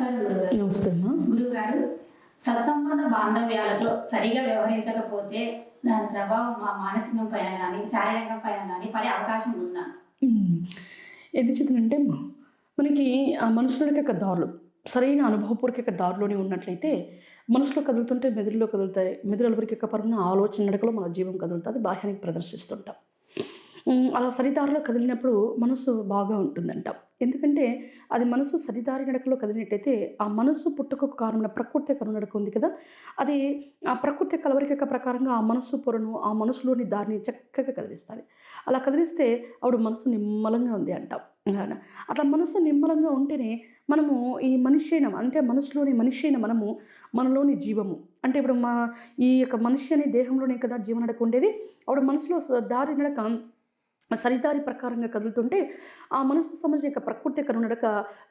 నమస్కారం గురుగారు. నమస్తే అమ్మా. గురుగారు, సత్సంబంధ బాంధవ్యాలతో సరిగా వ్యవహరించకపోతే దాని ప్రభావం మా మానసికం పైన కానీ, శారీరకం పైన కానీ పడే అవకాశం ఉందా? హ్మ్. ఎందుకు చెప్తానంటే అమ్మా, మనకి ఆ మనుషుల యొక్క దారులు సరైన అనుభవపూర్వక దారిలోనే ఉన్నట్లయితే మనసులో కదులుతుంటే మెదడులో కదులుతాయి. మెదడు ఎవరికి యొక్క పరమైన ఆలోచన నడకలో మన జీవం కదులుతుంది. బాహ్యానికి ప్రదర్శిస్తుంటాం. అలా సరిదారిలో కదిలినప్పుడు మనసు బాగా ఉంటుందంట. ఎందుకంటే అది మనసు సరిదారి నడకలో కదిలినట్టయితే ఆ మనసు పుట్టుకకు కారణమైన ప్రకృతి యొక్క నడక ఉంది కదా! అది ఆ ప్రకృతి కలవరిక యొక్క ప్రకారంగా ఆ మనసు పొరను, ఆ మనసులోని దారిని చక్కగా కదిలిస్తాది. అలా కదిలిస్తే అప్పుడు మనసు నిమ్మలంగా ఉంది అంటాం. అలానా అట్లా మనసు నిమ్మలంగా ఉంటేనే మనము ఈ మనిషి అయిన అంటే మనసులోని మనిషి అయిన మనము మనలోని జీవము అంటే ఇప్పుడు ఈ యొక్క మనిషి అనే దేహంలోనే కదా జీవనడక ఉండేది. అప్పుడు మనసులో దారి నడక సరిదారి ప్రకారంగా కదులుతుంటే ఆ మనసు సంబంధించిన యొక్క ప్రకృతి యొక్క నడక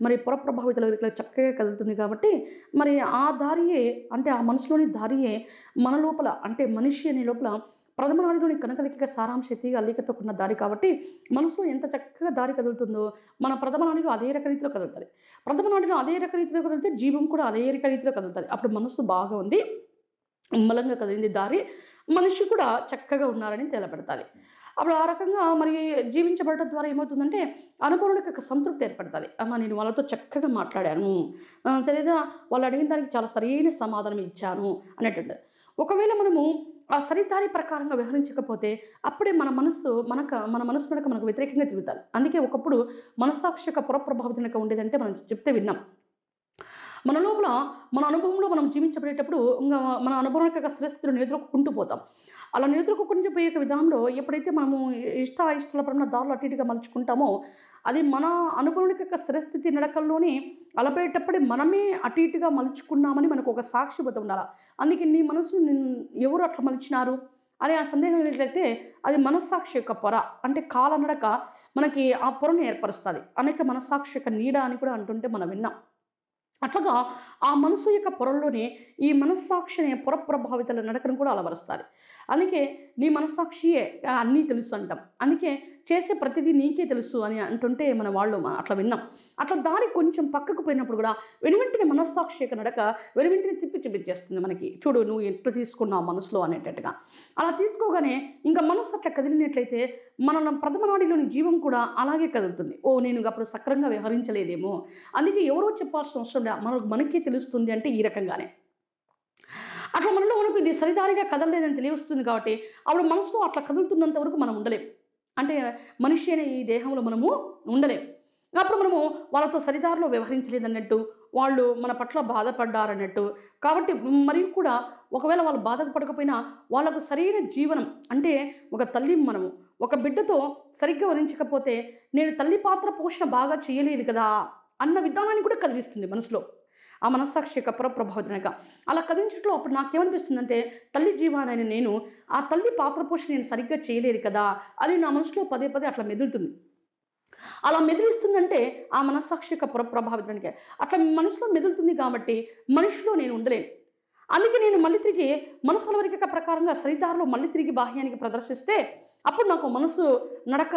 మరి పొర ప్రభావితలో ఇట్లా చక్కగా కదులుతుంది కాబట్టి మరి ఆ దారియే అంటే ఆ మనసులోని దారియే మన లోపల అంటే మనిషి అనే లోపల ప్రథమ నాడిలోని కనకలిక సారాంశతిగా అల్లికతో కూడిన దారి కాబట్టి మనసులో ఎంత చక్కగా దారి కదులుతుందో మన ప్రథమ నాడిలో అదే రకరీతిలో కదులుతుంది. ప్రథమ నాడిలో అదే రకరీతిలో కదిలితే జీవం కూడా అదే రకరీతిలో కదులుతుంది. అప్పుడు మనసు బాగా ఉంది, నిమ్మలంగా కదిలింది దారి, మనిషి కూడా చక్కగా ఉన్నారని తెలపడతాది. అప్పుడు ఆ రకంగా మరి జీవించబడటం ద్వారా ఏమవుతుందంటే అనుభవానికి ఒక సంతృప్తి ఏర్పడుతుంది. అమ్మ నేను వాళ్ళతో చక్కగా మాట్లాడాను, లేదా వాళ్ళు అడిగిన దానికి చాలా సరైన సమాధానం ఇచ్చాను అనేటువంటి. ఒకవేళ మనము ఆ సరిదారి ప్రకారంగా వ్యవహరించకపోతే అప్పుడే మన మనసు నడక మనకు వ్యతిరేకంగా తిరుగుతారు. అందుకే ఒకప్పుడు మనస్సాక్షి యొక్క పురప్రభావితంగా ఉండేదంటే మనం చెప్తే విన్నాం. మన లోపల మన అనుభవంలో మనం జీవించబడేటప్పుడు ఇంకా మన అనుభవానికి యొక్క స్థిరస్థితిలో నిలదొక్కుంటూ పోతాం. అలా నిలదొక్కుంటూ పోయే విధానంలో ఎప్పుడైతే మనము ఇష్టాల పరమైన దారులు అటు ఇటుగా మలుచుకుంటామో అది మన అనుభవానికి యొక్క స్థిరస్థితి నడకల్లోనే అలపేటప్పుడే మనమే అటు ఇటుగా మలుచుకున్నామని మనకు ఒక సాక్షిబద్ధం ఉండాలి. అందుకే నీ మనసు ఎవరు అట్లా మలిచినారు అనే ఆ సందేహం ఏంటంటే అది మనస్సాక్షి యొక్క పొర అంటే కాలనడక మనకి ఆ పొరను ఏర్పరుస్తుంది. అనేక మనస్సాక్షి యొక్క నీడ అని కూడా అంటుంటే మనం విన్నాం. అట్లాగా ఆ మనసు యొక్క పొరల్లోనే ఈ మనస్సాక్షి అనే పొర ప్రభావితల నడకను కూడా అలవరుస్తుంది. అందుకే నీ మనస్సాక్షియే అన్నీ తెలుసు అంటాం. అందుకే చేసే ప్రతిదీ నీకే తెలుసు అని అంటుంటే మన వాళ్ళు అట్లా విన్నాం. అట్లా దారి కొంచెం పక్కకు పోయినప్పుడు కూడా వెనువెంటనే మనస్సాక్షి యొక్క నడక వెనువెంటనే తిప్పి చూపించేస్తుంది మనకి. చూడు నువ్వు ఎట్లా తీసుకున్నావు మనసులో అనేటట్టుగా. అలా తీసుకోగానే ఇంకా మనస్సు అట్లా కదిలినట్లయితే మన ప్రథమ నాడిలోని జీవం కూడా అలాగే కదులుతుంది. ఓ నేను అప్పుడు సక్రంగా వ్యవహరించలేదేమో, అందుకే ఎవరో చెప్పాల్సిన అవసరం లేదు, మనకే తెలుస్తుంది అంటే ఈ రకంగానే. అట్లా మనకు ఇది సరిదారిగా కదలలేదని తెలియస్తుంది కాబట్టి అప్పుడు మనసులో అట్లా కదులుతున్నంత వరకు మనం ఉండలేం. అంటే మనిషి అనే ఈ దేహంలో మనము ఉండలేం. అప్పుడు మనము వాళ్ళతో సరిదారిలో వ్యవహరించలేదన్నట్టు, వాళ్ళు మన పట్ల బాధపడ్డారన్నట్టు. కాబట్టి మరియు కూడా ఒకవేళ వాళ్ళు బాధపడకపోయినా వాళ్ళకు సరైన జీవనం అంటే ఒక తల్లి మనము ఒక బిడ్డతో సరిగ్గా వరించకపోతే నేను తల్లి పాత్ర పోషణ బాగా చేయలేదు కదా అన్న విధానాన్ని కూడా కదిలిస్తుంది మనసులో. ఆ మనస్సాక్షి యొక్క ప్రభావితంగా అలా కదిలించట్లో అప్పుడు నాకేమనిపిస్తుందంటే తల్లి జీవానైన నేను ఆ తల్లి పాత్ర పోషణ నేను సరిగ్గా చేయలేదు కదా అని నా మనసులో పదే పదే అట్లా మెదులుతుంది. అలా మెదిలిస్తుందంటే ఆ మనస్సాక్షి యొక్క ప్రభావితానికి అట్లా మనసులో మెదులుతుంది కాబట్టి మనిషిలో నేను ఉండలేను. అందుకే నేను మళ్ళీ తిరిగి మనసు అలవరిక ప్రకారంగా సరిదారిలో మళ్ళీ తిరిగి బాహ్యానికి ప్రదర్శిస్తే అప్పుడు నాకు మనసు నడక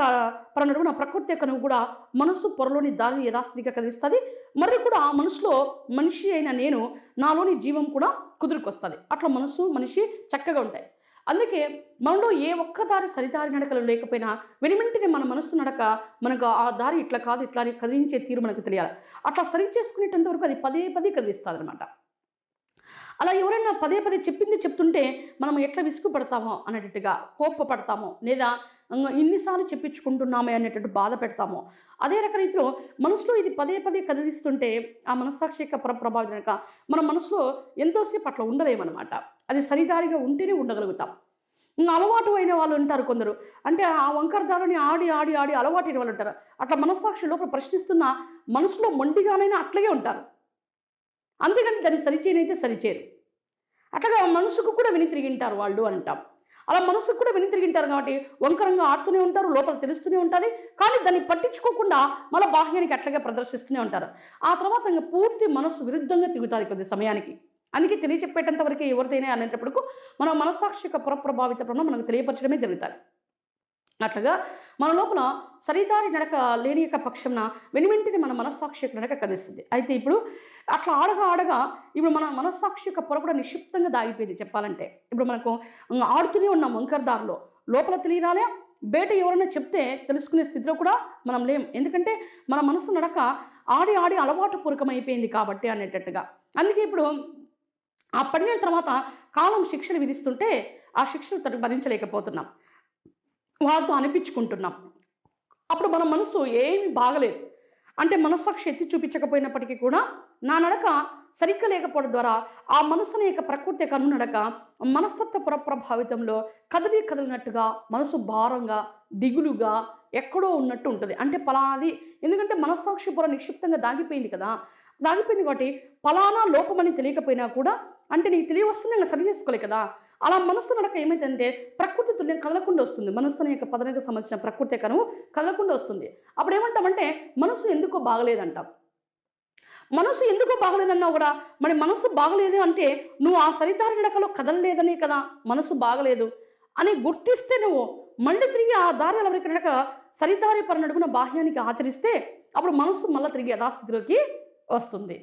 నడువున ప్రకృతి యొక్క నువ్వు కూడా మనసు పొరలోని దారిని యథాస్థితిగా కదిలిస్తుంది. మరియు కూడా ఆ మనసులో మనిషి అయిన నేను నాలోని జీవం కూడా కుదురుకొస్తుంది. అట్లా మనసు మనిషి చక్కగా ఉంటాయి. అందుకే మనలో ఏ ఒక్క దారి సరిదారి నడకలు లేకపోయినా వెనువెంటనే మన మనస్సు నడక మనకు ఆ దారి ఇట్లా కాదు ఇట్లా అని కదిలించే తీరు మనకు తెలియాలి. అట్లా సరి చేసుకునేటంత వరకు అది పదే పదే కదిలిస్తుంది అనమాట. అలా ఎవరైనా పదే పదే చెప్పింది చెప్తుంటే మనం ఎట్లా విసుగుపడతామో అనేటట్టుగా కోపపడతామో లేదా ఇన్నిసార్లు చెప్పించుకుంటున్నామే అనేటట్టు బాధ పెడతామో అదే రకరీతిలో మనసులో ఇది పదే పదే కదిలిస్తుంటే ఆ మనస్సాక్షి యొక్క ప్రభావితంగా మన మనసులో ఎంతోసేపు అట్లా ఉండలేమన్నమాట. అది సరిదారిగా ఉంటేనే ఉండగలుగుతాం. అలవాటు అయిన వాళ్ళు ఉంటారు కొందరు, అంటే ఆ వంకరదారుని ఆడి ఆడి ఆడి అలవాటు అయిన వాళ్ళు ఉంటారు. అట్లా మనస్సాక్షి లోపల ప్రశ్నిస్తున్న మనసులో మొండిగానైనా అట్లాగే ఉంటారు. అందుకని దాన్ని సరిచేయనైతే సరిచేయరు. అట్లాగా మనసుకు కూడా వినితిరిగింటారు వాళ్ళు అంటాం. అలా మనసుకు కూడా వినితిరిగింటారు కాబట్టి వంకరంగా ఆడుతూనే ఉంటారు, లోపల తెలుస్తూనే ఉంటుంది. కానీ దాన్ని పట్టించుకోకుండా మళ్ళీ బాహ్యానికి అట్లాగే ప్రదర్శిస్తూనే ఉంటారు. ఆ తర్వాత ఇంకా పూర్తి మనసు విరుద్ధంగా తిరుగుతుంది కొద్ది సమయానికి. అందుకే తెలియచెప్పేటంత వరకే ఎవరితైనా అనేటప్పటికు మన మనస్సాక్షి యొక్క ప్రభావిత ప్రభావం మనకు తెలియపరచడమే జరుగుతుంది. అట్లాగా మన లోపల సరిదారి నడక లేని యొక్క పక్షంన వెనువెంటనే మన మనస్సాక్షి యొక్క నడక కదిస్తుంది. అయితే ఇప్పుడు అట్లా ఆడగా ఆడగా ఇప్పుడు మన మనస్సాక్షి యొక్క పొర కూడా నిక్షిప్తంగా దాగిపోయింది చెప్పాలంటే. ఇప్పుడు మనకు ఆడుతూనే ఉన్నాం వంకర దారిలో. లోపల తెలియరాలే, బయట ఎవరైనా చెప్తే తెలుసుకునే స్థితిలో కూడా మనం లేం. ఎందుకంటే మన మనసు నడక ఆడి ఆడి అలవాటు పూర్వకమైపోయింది కాబట్టి అనేటట్టుగా. అందుకే ఇప్పుడు ఆ పడిన తర్వాత కాలం శిక్షలు విధిస్తుంటే ఆ శిక్షలు భరించలేకపోతున్నాం. వాళ్ళతో అనిపించుకుంటున్నాం. అప్పుడు మన మనసు ఏమి బాగలేదు. అంటే మనస్సాక్షి ఎత్తి చూపించకపోయినప్పటికీ కూడా నా నడక సరిగ్గా లేకపోవడం ద్వారా ఆ మనసుని యొక్క ప్రకృతి యొక్క అనునడక మనస్తత్వ ప్రభావితంలో కదిలినట్టుగా మనసు భారంగా దిగులుగా ఎక్కడో ఉన్నట్టు ఉంటుంది. అంటే పలానాది, ఎందుకంటే మనస్సాక్షి పొర నిక్షిప్తంగా దాగిపోయింది కదా, దాగిపోయింది కాబట్టి పలానా లోపమని తెలియకపోయినా కూడా అంటే నీకు తెలియవస్తుంది ఇంకా సరి చేసుకోలే కదా. అలా మనస్సు నడక ఏమైందంటే ప్రకృతి తుల్యం కదలకుండా వస్తుంది. మనస్సుని యొక్క పదనకు సంబంధించిన ప్రకృతి కనువు కదలకుండా వస్తుంది. అప్పుడు ఏమంటామంటే మనసు ఎందుకో బాగలేదంటాం. మనసు ఎందుకో బాగలేదన్నావు కూడా, మరి మనసు బాగలేదు అంటే నువ్వు ఆ సరిదారి నడకలో కదలలేదనే కదా మనసు బాగలేదు అని గుర్తిస్తే నువ్వు మళ్ళీ తిరిగి ఆ దారి అలవరికి నడక సరిదారి పరనడుగున బాహ్యానికి ఆచరిస్తే అప్పుడు మనసు మళ్ళీ తిరిగి యథాస్థితిలోకి వస్తుంది.